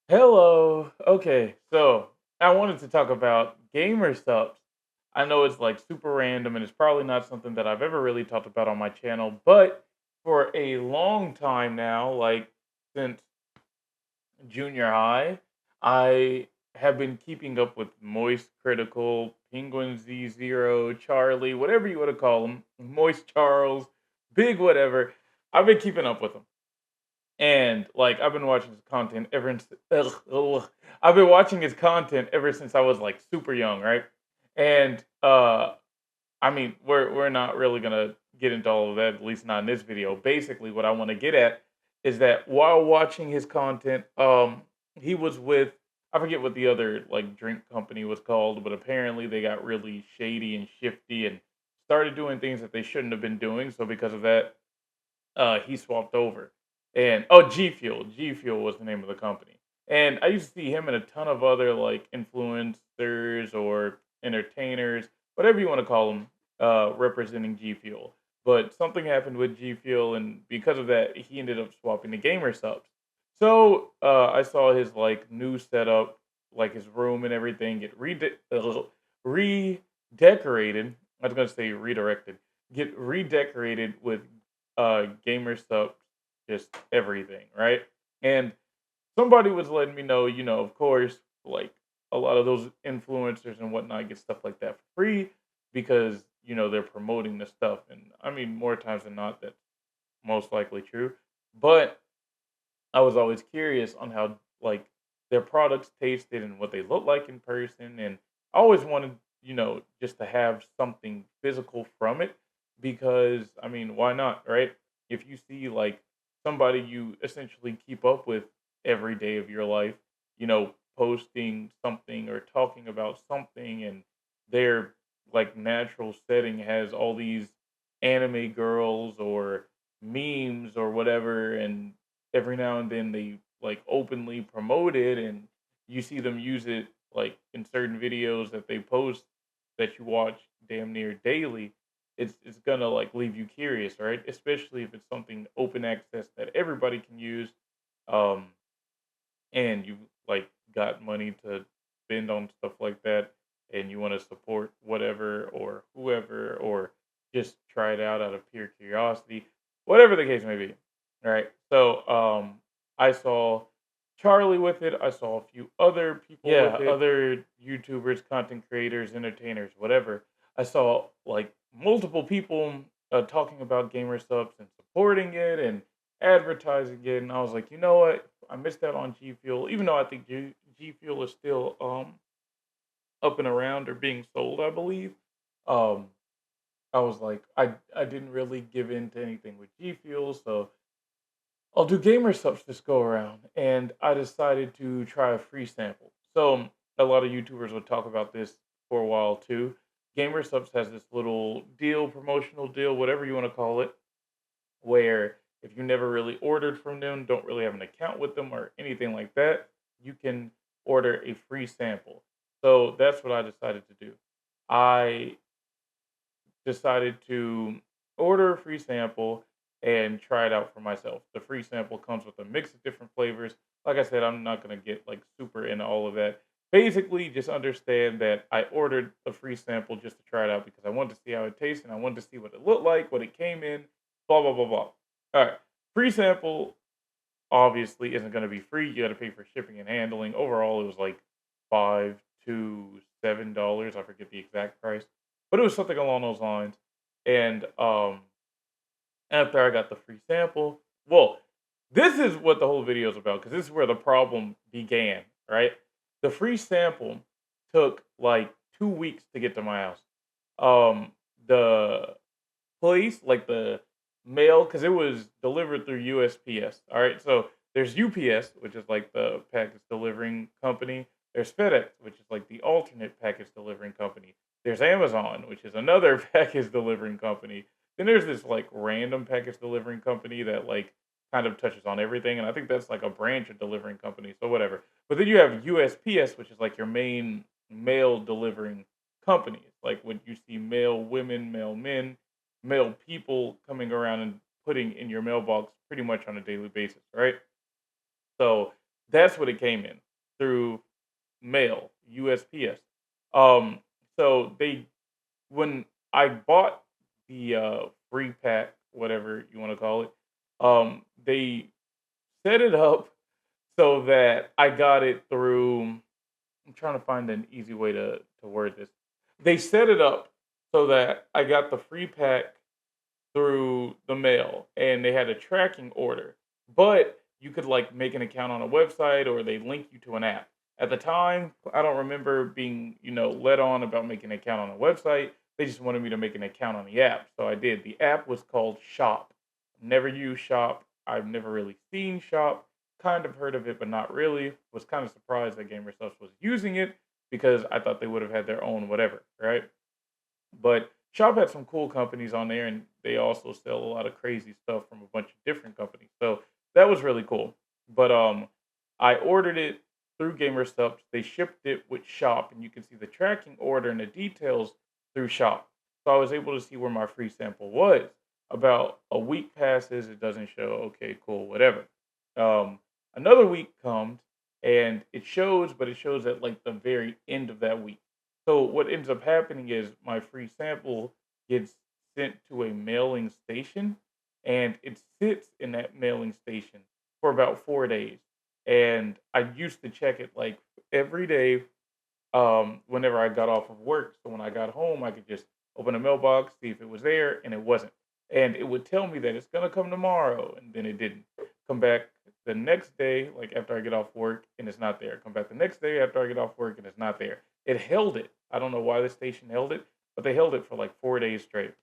Hello. Okay, so I wanted to talk about gamer subs. I know it's like super random and it's probably not something that I've ever really talked about on my channel, but for a long time now, like since junior high, I have been keeping up with Moist Critical, Penguin Z Zero, Charlie, whatever you want to call them, Moist Charles, Big whatever. I've been keeping up with them. And like I've been watching his content ever since I've been watching his content ever since I was like super young, right? And I mean, we're not really gonna get into all of that, at least not in this video. Basically, what I want to get at is that while watching his content, he was with I forget what the other like drink company was called, but apparently they got really shady and shifty and started doing things that they shouldn't have been doing. So because of that, he swapped over. And oh, G Fuel was the name of the company. And I used to see him and a ton of other like influencers or entertainers, whatever you want to call them, representing G Fuel. But something happened with G Fuel, and because of that, he ended up swapping to gamer subs. So I saw his like new setup, like his room and everything, get redecorated. I was gonna say redirected. Get redecorated with gamer stuff, just everything, right? And somebody was letting me know, of course, like a lot of those influencers and whatnot get stuff like that for free because they're promoting the stuff, and I mean more times than not that's most likely true. But I was always curious on how like their products tasted and what they look like in person, and I always wanted just to have something physical from it because I mean why not, right? If you see like somebody you essentially keep up with every day of your life, posting something or talking about something, and their like natural setting has all these anime girls or memes or whatever, and every now and then they like openly promote it, and you see them use it like in certain videos that they post that you watch damn near daily. It's gonna like leave you curious, right? Especially if it's something open access that everybody can use. um and you like got money to spend on stuff like that, and you want to support whatever or whoever, or just try it out of pure curiosity, whatever the case may be. All right, so I saw Charlie with it. I saw a few other people with it, other YouTubers, content creators, entertainers, whatever. I saw like multiple people talking about gamer subs and supporting it and advertising it, and I was like, you know what? I missed out on G Fuel, even though I think G Fuel is still up and around or being sold, I believe. Um, I was like, I didn't really give in to anything with G Fuel, so I'll do gamer subs this go around, and I decided to try a free sample. So a lot of YouTubers would talk about this for a while too. Gamer subs has this little deal, promotional deal, whatever you want to call it, where if you never really ordered from them, don't really have an account with them or anything like that, you can order a free sample. So that's what I decided to do. I decided to order a free sample and try it out for myself. The free sample comes with a mix of different flavors. Like I said, I'm not going to get like super into all of that. Basically, just understand that I ordered a free sample just to try it out because I wanted to see how it tastes and I wanted to see what it looked like, what it came in, blah, blah, blah, blah. All right. Free sample obviously isn't going to be free. You got to pay for shipping and handling. Overall, it was like $5 to $7. I forget the exact price, but it was something along those lines. And after I got the free sample, well, this is what the whole video is about because this is where the problem began. Right, the free sample took like 2 weeks to get to my house. The place, like the mail, because it was delivered through USPS. All right, so there's UPS, which is like the package delivering company. There's FedEx, which is like the alternate package delivering company. There's Amazon, which is another package delivering company. Then there's this like random package delivering company that like kind of touches on everything, and I think that's like a branch of delivering company. So whatever. But then you have USPS, which is like your main mail delivering company. It's like when you see mail women, mail men, mail people coming around and putting in your mailbox pretty much on a daily basis, right? So That's what it came in through mail, USPS. Um, so they when I bought the free pack, whatever you want to call it, they set it up so that I got it through. I'm trying to find an easy way to word this. They set it up so that I got the free pack through the mail and they had a tracking order. But you could like make an account on a website or they link you to an app. At the time, I don't remember being, led on about making an account on a website. They just wanted me to make an account on the app. So I did. The app was called Shop. Never used Shop. I've never really seen Shop. Kind of heard of it, but not really. Was kind of surprised that GamerSupps was using it because I thought they would have had their own whatever, right? But Shop had some cool companies on there, and they also sell a lot of crazy stuff from a bunch of different companies. So that was really cool. But I ordered it through GamerSupps. They shipped it with Shop, and you can see the tracking order and the details through Shop. So I was able to see where my free sample was. About a week passes, it doesn't show. Okay, cool, whatever. Um, Another week comes, and it shows, but it shows at like the very end of that week. So what ends up happening is my free sample gets sent to a mailing station and it sits in that mailing station for about 4 days. And I used to check it like every day whenever I got off of work. So when I got home, I could just open a mailbox, see if it was there, and it wasn't. And it would tell me that it's gonna come tomorrow, and then it didn't. Come back the next day, like after I get off work, and it's not there. Come back the next day after I get off work, and it's not there. It held it. I don't know why the station held it, but they held it for like 4 days straight.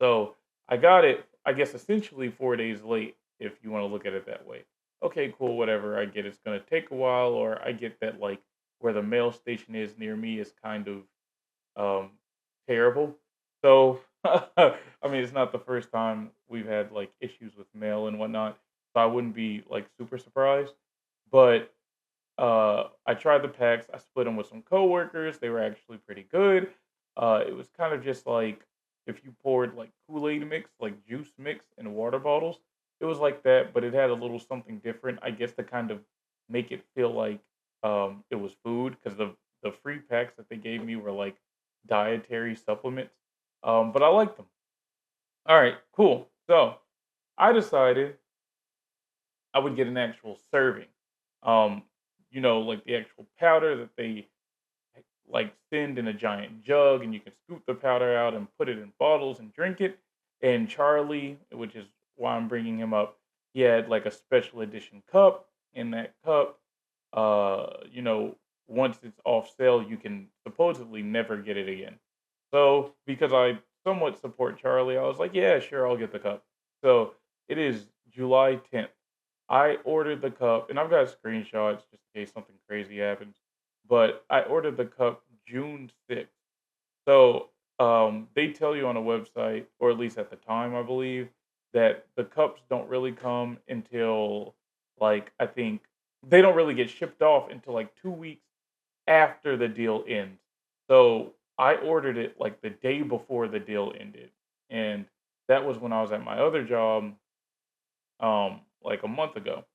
So I got it, I guess, essentially 4 days late, if you want to look at it that way. Okay, cool, whatever. I get it's going to take a while, or I get that, like, where the mail station is near me is kind of um, terrible. So, I mean, it's not the first time we've had like issues with mail and whatnot. So I wouldn't be like super surprised. But I tried the packs. I split them with some coworkers. They were actually pretty good. It was kind of just like if you poured like Kool-Aid mix, like juice mix in water bottles. It was like that, but it had a little something different, I guess, to kind of make it feel like it was food because the free packs that they gave me were like dietary supplements. But I liked them. All right, cool. So I decided I would get an actual serving. Um, like the actual powder that they like send in a giant jug, and you can scoop the powder out and put it in bottles and drink it. And Charlie, which is why I'm bringing him up, he had like a special edition cup. In that cup, once it's off sale, you can supposedly never get it again. So because I somewhat support Charlie, I was like, yeah, sure, I'll get the cup. So it is July 10th. I ordered the cup, and I've got screenshots just in case something crazy happens. But I ordered the cup June 6th. So they tell you on a website, or at least at the time, I believe, that the cups don't really come until like I think they don't really get shipped off until like 2 weeks after the deal ends. So I ordered it like the day before the deal ended. And that was when I was at my other job, like a month ago.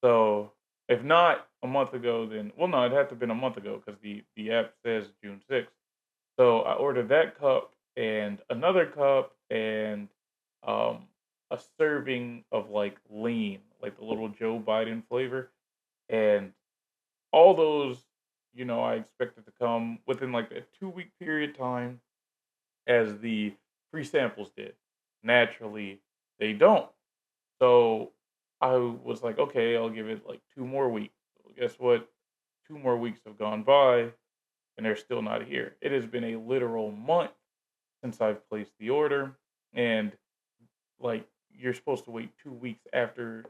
So if not a month ago, then well, no, it had to have been a month ago because the app says June 6th. So I ordered that cup and another cup and um, a serving of like lean, like the little Joe Biden flavor, and all those, I expected to come within like a 2 week period time as the free samples did. Naturally, they don't. So I was like, okay, I'll give it like 2 more weeks. Well, guess what? 2 more weeks have gone by and they're still not here. It has been a literal month since I've placed the order. And like you're supposed to wait 2 weeks after,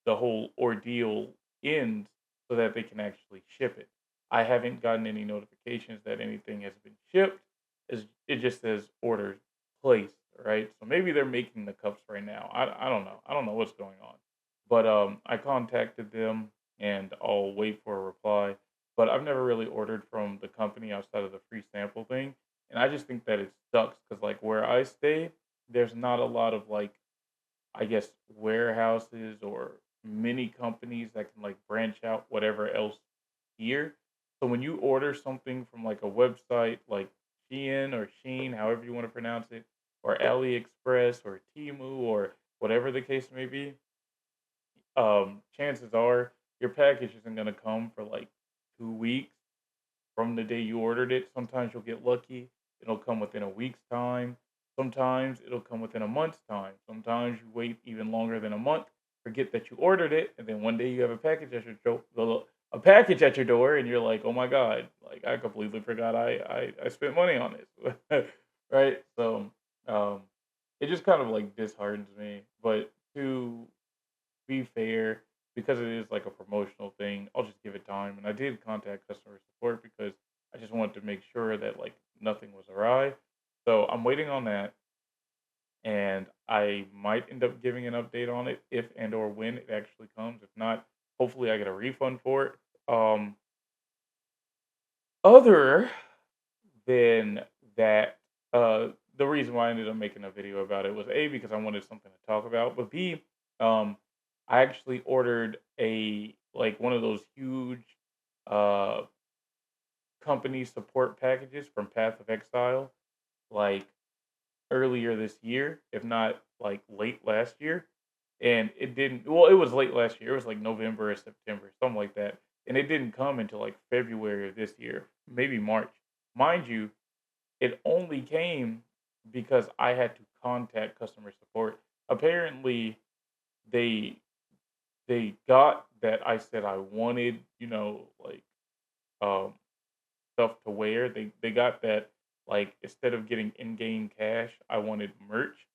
the whole ordeal ends so that they can actually ship it. I haven't gotten any notifications that anything has been shipped. It just says order placed, right? So maybe they're making the cups right now. I don't know. I don't know what's going on. But I contacted them and I'll wait for a reply. But I've never really ordered from the company outside of the free sample thing. And I just think that it sucks because like where I stay, there's not a lot of like I guess warehouses or many companies that can like branch out whatever else here. So when you order something from like a website like Shein or Sheen, however you want to pronounce it, or AliExpress or Temu or whatever the case may be, chances are your package isn't gonna come for like 2 weeks from the day you ordered it. Sometimes you'll get lucky. It'll come within a week's time. Sometimes it'll come within a month's time. Sometimes you wait even longer than a month, forget that you ordered it, and then one day you have a package at your a package at your door, and you're like, "Oh my god!" Like I completely forgot I spent money on this, right? So um, it just kind of like disheartens me. But to be fair, because it is like a promotional thing, I'll just give it time. And I did contact customer support because I just wanted to make sure that like nothing was awry. So I'm waiting on that, and I might end up giving an update on it if and or when it actually comes. If not, hopefully I get a refund for it. Other than that, uh, the reason why I ended up making a video about it was A, because I wanted something to talk about, but B, um, I actually ordered a like one of those huge uh company support packages from Path of Exile like earlier this year, if not like late last year. And it didn't, well, it was late last year. It was like November or September, something like that. And it didn't come until like February of this year, maybe March. Mind you, it only came because I had to contact customer support. Apparently, they they got that I said I wanted, like um stuff to wear. They got that like instead of getting in-game cash, I wanted merch,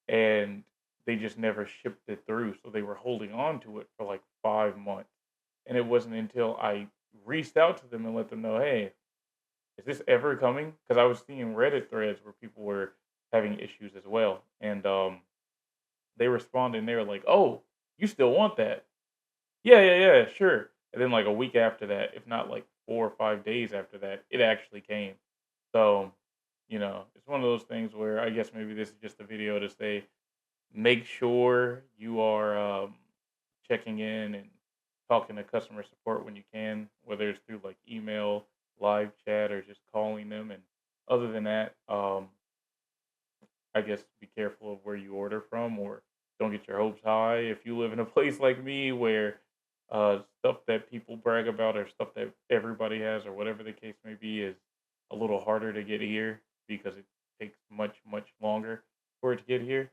and they just never shipped it through. So they were holding on to it for like 5 months. And it wasn't until I reached out to them and let them know, hey, is this ever coming? Because I was seeing Reddit threads where people were having issues as well. And they responded and they were like, oh, you still want that? Yeah, yeah, yeah, sure. And then like a week after that, if not like 4 or 5 days after that, it actually came. So, it's one of those things where I guess maybe this is just a video to say, make sure you are checking in and talking to customer support when you can, whether it's through like email, live chat, or just calling them. And other than that, I guess be careful of where you order from, or don't get your hopes high. If you live in a place like me where stuff that people brag about or stuff that everybody has or whatever the case may be is a little harder to get here because it takes much longer for it to get here.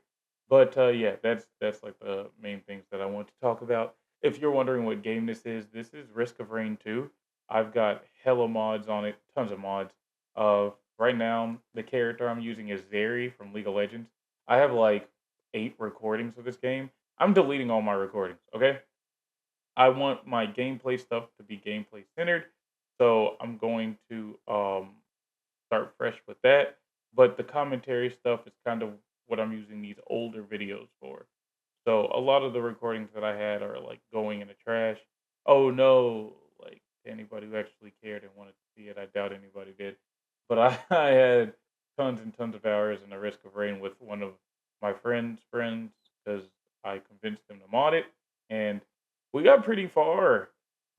But yeah, that's like the main things that I want to talk about. If you're wondering what game this is Risk of Rain 2. I've got hella mods on it, tons of mods. Right now, the character I'm using is Zeri from League of Legends. I have like 8 recordings of this game. I'm deleting all my recordings, okay? I want my gameplay stuff to be gameplay centered. So I'm going to start fresh with that. But the commentary stuff is kind of what I'm using these older videos for. So a lot of the recordings that I had are like going in the trash. Oh no, like to anybody who actually cared and wanted to see it, I doubt anybody did. But I, I had tons and tons of hours in the Risk of Rain with one of my friends because I convinced them to mod it, and we got pretty far,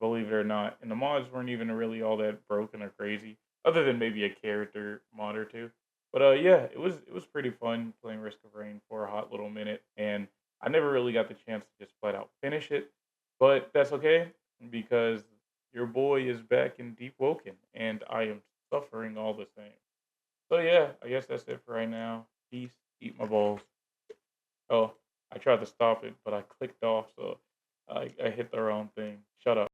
believe it or not. And the mods weren't even really all that broken or crazy, other than maybe a character mod or two. But yeah, it was pretty fun playing Risk of Rain for a hot little minute, and I never really got the chance to just flat out finish it, but that's okay because your boy is back in Deep Woken, and I am suffering all the same. So yeah, I guess that's it for right now. Peace. Eat my balls. Oh, I tried to stop it, but I clicked off, so I hit the wrong thing. Shut up.